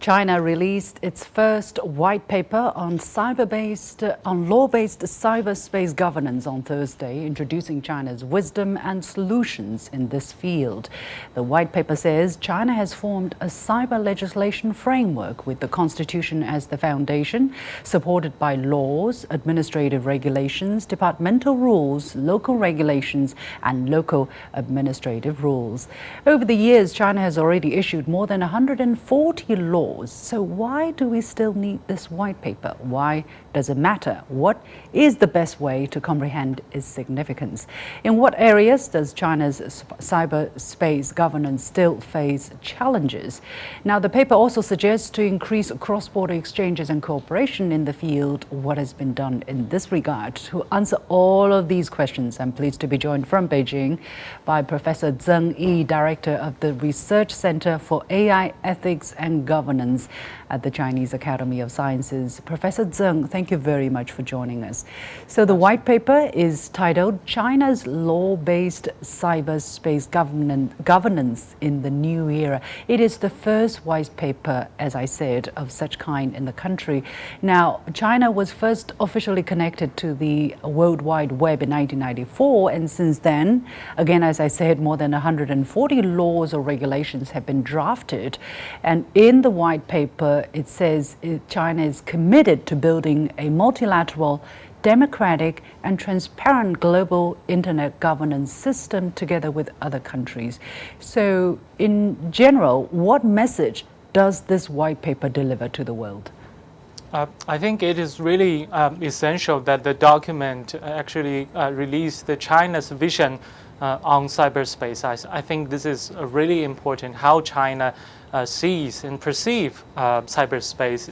China released its first white paper on law-based cyberspace governance on Thursday, introducing China's wisdom and solutions in this field. The white paper says China has formed a cyber legislation framework with the constitution as the foundation, supported by laws, administrative regulations, departmental rules, local regulations, and local administrative rules. Over the years, China has already issued more than 140 laws. So why do we still need this white paper? Why does it matter? What is the best way to comprehend its significance? In what areas does China's cyberspace governance still face challenges? Now, the paper also suggests to increase cross-border exchanges and cooperation in the field. What has been done in this regard? To answer all of these questions, I'm pleased to be joined from Beijing by Professor Zeng Yi, Director of the Research Center for AI Ethics and Governance at the Chinese Academy of Sciences. Professor Zeng, thank you very much for joining us. So the white paper is titled China's Law-Based Cyberspace Governance in the New Era. It is the first white paper, as I said, of such kind in the country. Now, China was first officially connected to the World Wide Web in 1994, and since then, again, as I said, more than 140 laws or regulations have been drafted. And in the white paper, it says China is committed to building a multilateral, democratic and transparent global internet governance system together with other countries. So in general, what message does this white paper deliver to the world? I think it is really essential that the document actually release China's vision on cyberspace. I think this is really important, how China sees and perceives cyberspace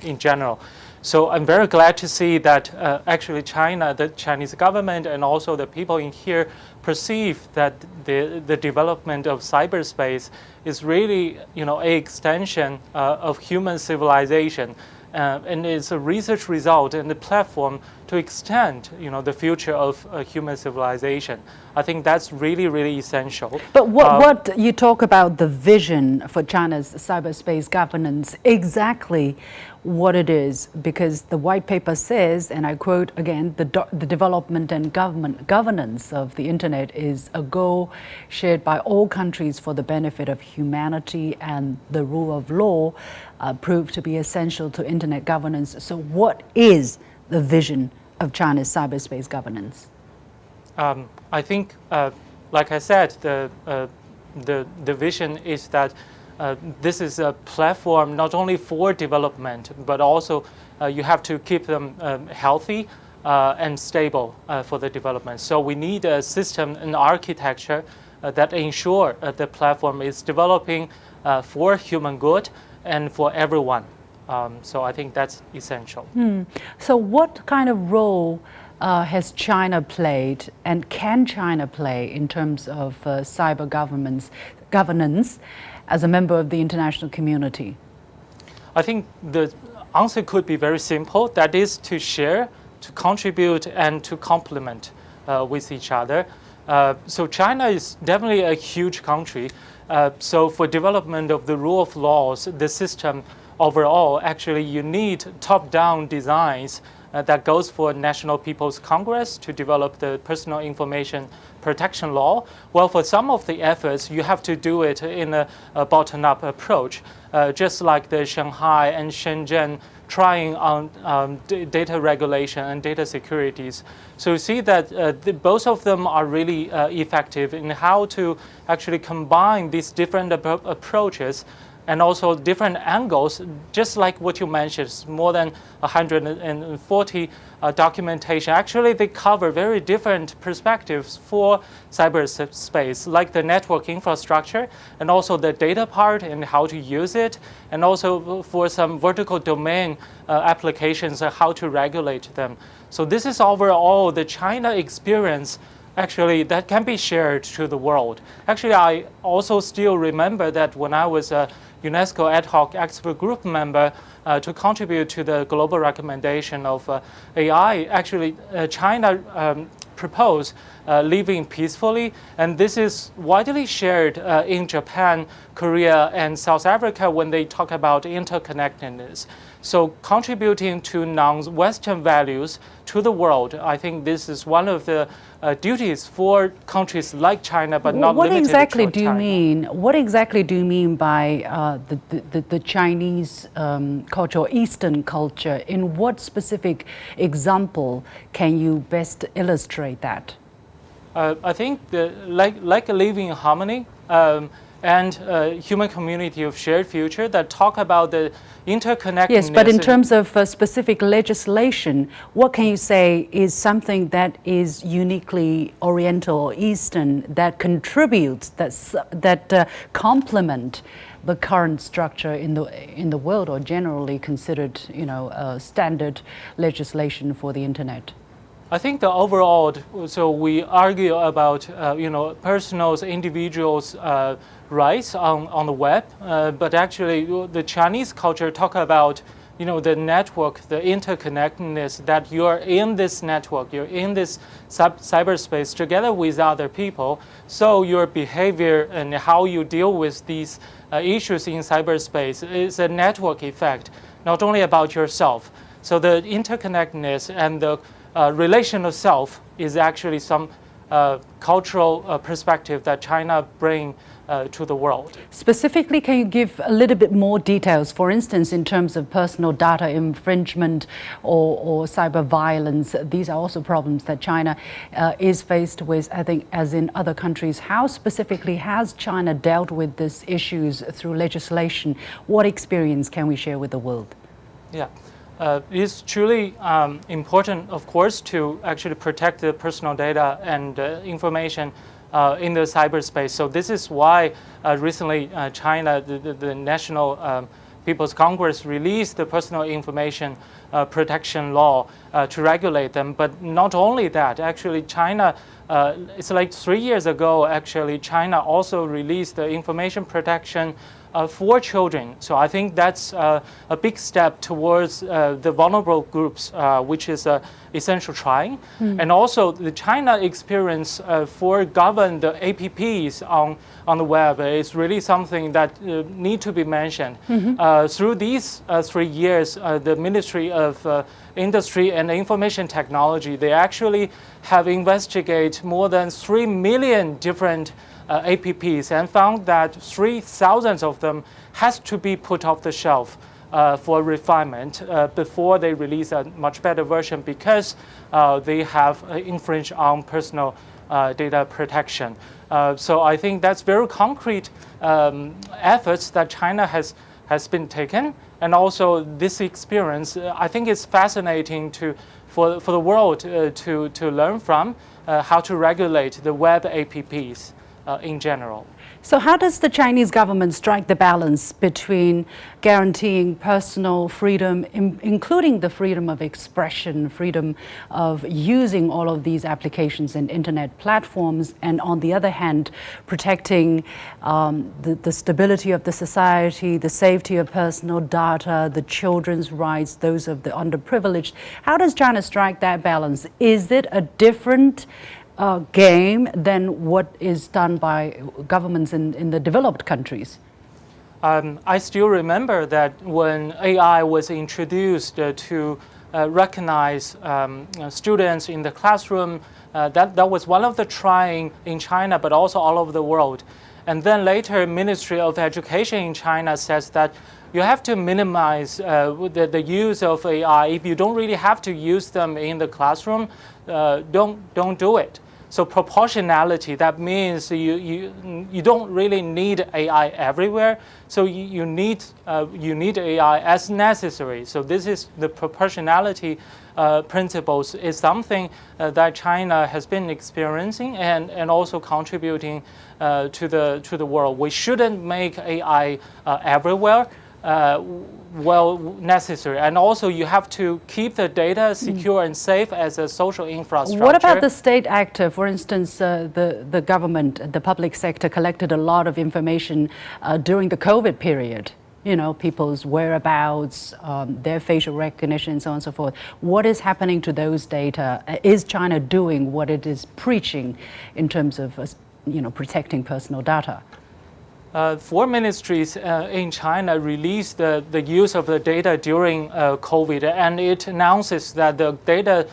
in general. So I'm very glad to see that actually China, the Chinese government and also the people in here perceive that the development of cyberspace is really, an extension of human civilization. And it's a research result and a platform to extend, the future of human civilization. I think that's really, really essential. But what you talk about the vision for China's cyberspace governance, exactly what it is, because the white paper says, and I quote again, the development and governance of the internet is a goal shared by all countries for the benefit of humanity, and the rule of law proved to be essential to internet governance. So what is the vision of China's cyberspace governance? I think, like I said, the vision is that this is a platform not only for development, but also you have to keep them healthy and stable for the development. So we need a system and architecture that ensure the platform is developing for human good and for everyone. So I think that's essential. So what kind of role has China played, and can China play in terms of cyber governance as a member of the international community? I think the answer could be very simple. That is to share, to contribute, and to complement with each other. So China is definitely a huge country. So for development of the rule of laws, the system overall, actually you need top-down designs that goes for National People's Congress to develop the personal information protection law. Well, for some of the efforts, you have to do it in a bottom-up approach, just like the Shanghai and Shenzhen trying on data regulation and data securities. So you see that both of them are really effective in how to actually combine these different approaches and also different angles, just like what you mentioned, more than 140 documentation. Actually, they cover very different perspectives for cyberspace, like the network infrastructure, and also the data part and how to use it, and also for some vertical domain applications, how to regulate them. So this is overall the China experience actually that can be shared to the world. Actually, I also still remember that when I was a UNESCO ad hoc expert group member to contribute to the global recommendation of AI, actually China propose living peacefully, and this is widely shared in Japan, Korea, and South Africa when they talk about interconnectedness. So contributing to non-Western values to the world, I think this is one of the duties for countries like China, but not what limited exactly to do you China. mean? What exactly do you mean by the Chinese culture or Eastern culture? In what specific example can you best illustrate that? I think like living in harmony and human community of shared future that talk about the interconnectedness. Yes, but in terms of specific legislation, what can you say is something that is uniquely Oriental or Eastern that contributes, that complement the current structure in the world, or generally considered, standard legislation for the internet? I think the overall, so we argue about personals, individuals' rights on the web, but actually the Chinese culture talk about the network, the interconnectedness, that you're in this network, you're in this cyberspace together with other people. So your behavior and how you deal with these issues in cyberspace is a network effect, not only about yourself. So the interconnectedness and the relational self is actually some cultural perspective that China bring to the world. Specifically, can you give a little bit more details, for instance, in terms of personal data infringement or cyber violence? These are also problems that China is faced with, I think, as in other countries. How specifically has China dealt with these issues through legislation? What experience can we share with the world? Yeah. It's truly important, of course, to actually protect the personal data and information in the cyberspace. So this is why recently China, the National People's Congress released the personal information protection law to regulate them. But not only that, actually China, it's like 3 years ago, actually China also released the information protection for children. So I think that's a big step towards the vulnerable groups, which is essential trying. And also the China experience for govern the APPs on the web is really something that need to be mentioned. Through these 3 years, the Ministry of Industry and Information Technology, they actually have investigated more than 3 million different APPs and found that 3,000 of them has to be put off the shelf for refinement before they release a much better version, because they have infringed on personal data protection. So I think that's very concrete efforts that China has been taken, and also this experience I think is fascinating for the world to learn from how to regulate the web APPs in general. So how does the Chinese government strike the balance between guaranteeing personal freedom, including the freedom of expression, freedom of using all of these applications and internet platforms, and on the other hand, protecting the stability of the society, the safety of personal data, the children's rights, those of the underprivileged? How does China strike that balance? Is it a different game than what is done by governments in the developed countries? I still remember that when AI was introduced to recognize students in the classroom, that was one of the trying in China, but also all over the world. And then later, Ministry of Education in China says that you have to minimize the use of AI. If you don't really have to use them in the classroom, don't do it. So proportionality, that means you don't really need AI everywhere. So you need AI as necessary. So this is the proportionality principles is something that China has been experiencing and also contributing to the world. We shouldn't make AI everywhere. Necessary, and also you have to keep the data secure and safe as a social infrastructure. What about the state actor? For instance, the government, the public sector collected a lot of information during the COVID period. people's whereabouts, their facial recognition, so on and so forth. What is happening to those data? Is China doing what it is preaching in terms of, protecting personal data? 4 ministries in China released the use of the data during COVID, and it announces that the data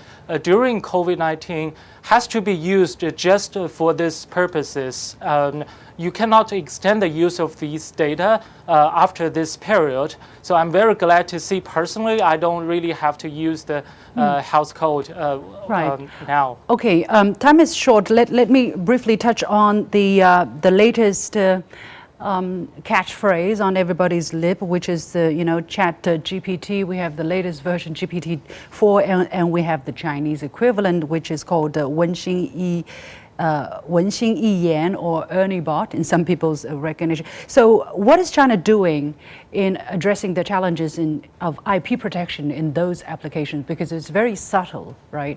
during COVID-19 has to be used just for these purposes. You cannot extend the use of these data after this period. So I'm very glad to see personally, I don't really have to use the health code now. Okay, time is short. Let me briefly touch on the latest catchphrase on everybody's lip, which is the Chat GPT. We have the latest version, GPT-4, and we have the Chinese equivalent, which is called 文心一言 or Ernie Bot in some people's recognition. So what is China doing in addressing the challenges of IP protection in those applications? Because it's very subtle, right?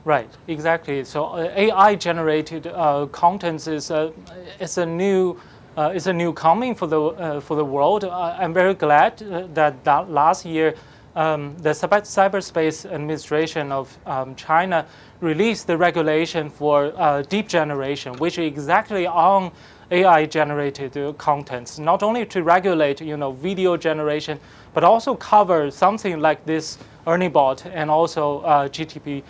Right, exactly. So AI generated content is a new coming for the world. I'm very glad that last year the Cyberspace Administration of China released the regulation for deep generation, which is exactly on AI-generated contents, not only to regulate video generation, but also cover something like this Ernie Bot and also GTP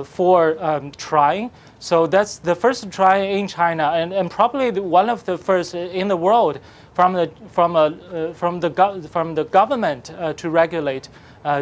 for trying. So that's the first try in China, and probably one of the first in the world from the government to regulate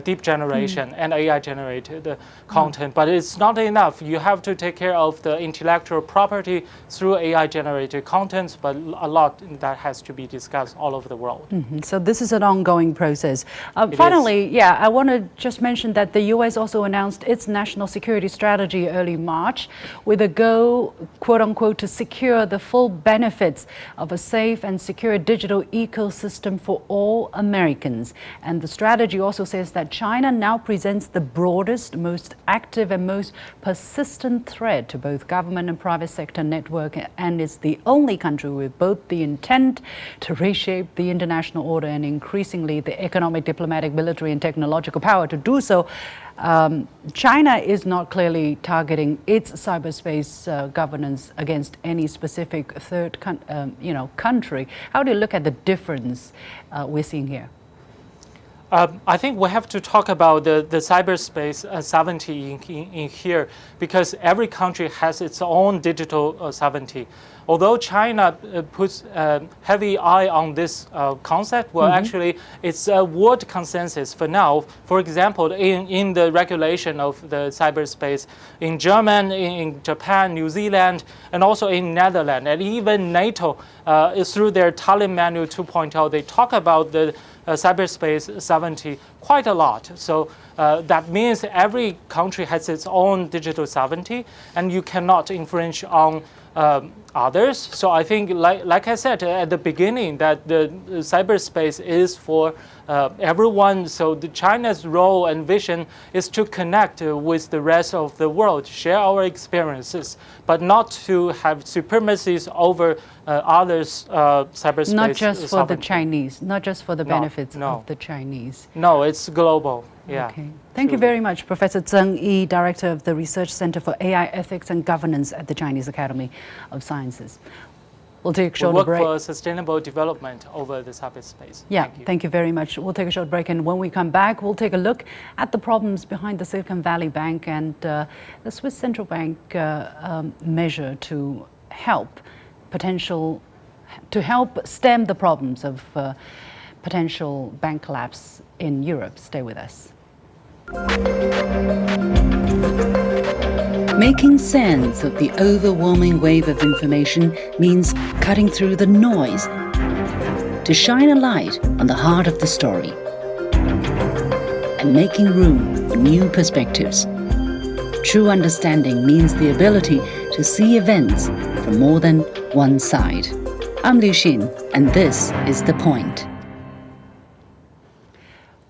deep generation and AI-generated content. But it's not enough. You have to take care of the intellectual property through AI-generated contents, but a lot that has to be discussed all over the world. So this is an ongoing process. Finally, I want to just mention that the US also announced its national security strategy early March with a goal, quote unquote, to secure the full benefits of a safe and secure digital ecosystem for all Americans. And the strategy also says that China now presents the broadest, most active and most persistent threat to both government and private sector network, and is the only country with both the intent to reshape the international order and increasingly the economic, diplomatic, military and technological power to do so. China is not clearly targeting its cyberspace governance against any specific third country. How do you look at the difference we're seeing here? I think we have to talk about the cyberspace sovereignty in here, because every country has its own digital sovereignty. Although China puts heavy eye on this concept, well, actually, it's a world consensus for now. For example, in the regulation of the cyberspace in Germany, in Japan, New Zealand, and also in Netherlands, and even NATO, through their Tallinn Manual 2.0, they talk about the cyberspace sovereignty quite a lot. So that means every country has its own digital sovereignty, and you cannot infringe on others. So I think, like I said at the beginning, that the cyberspace is for everyone. So China's role and vision is to connect with the rest of the world, share our experiences, but not to have supremacies over others' cyberspace. Not just for the Chinese, not just for the benefits of the Chinese. No, it's global. Yeah. Okay. Thank you very much, Professor Zeng Yi, Director of the Research Center for AI Ethics and Governance at the Chinese Academy of Sciences. We'll take a short break. We work for sustainable development over the cyberspace. Yeah, thank you very much. We'll take a short break, and when we come back, we'll take a look at the problems behind the Silicon Valley Bank and the Swiss Central Bank measure to help stem the problems of potential bank collapse in Europe. Stay with us. Making sense of the overwhelming wave of information means cutting through the noise to shine a light on the heart of the story and making room for new perspectives. True understanding means the ability to see events from more than one side. I'm Liu Xin, and this is The Point.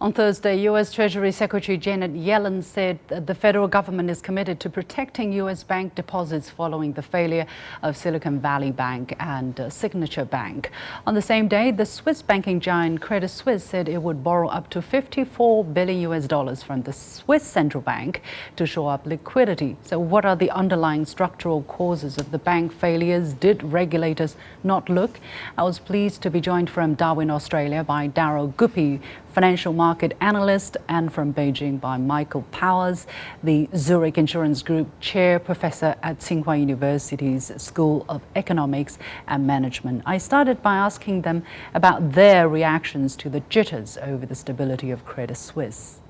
On Thursday, U.S. Treasury Secretary Janet Yellen said that the federal government is committed to protecting U.S. bank deposits following the failure of Silicon Valley Bank and Signature Bank. On the same day, the Swiss banking giant Credit Suisse said it would borrow up to $54 billion from the Swiss central bank to shore up liquidity. So what are the underlying structural causes of the bank failures? Did regulators not look? I was pleased to be joined from Darwin, Australia by Darryl Guppy, financial market analyst, and from Beijing by Michael Powers, the Zurich Insurance Group chair professor at Tsinghua University's School of Economics and Management. I started by asking them about their reactions to the jitters over the stability of Credit Suisse.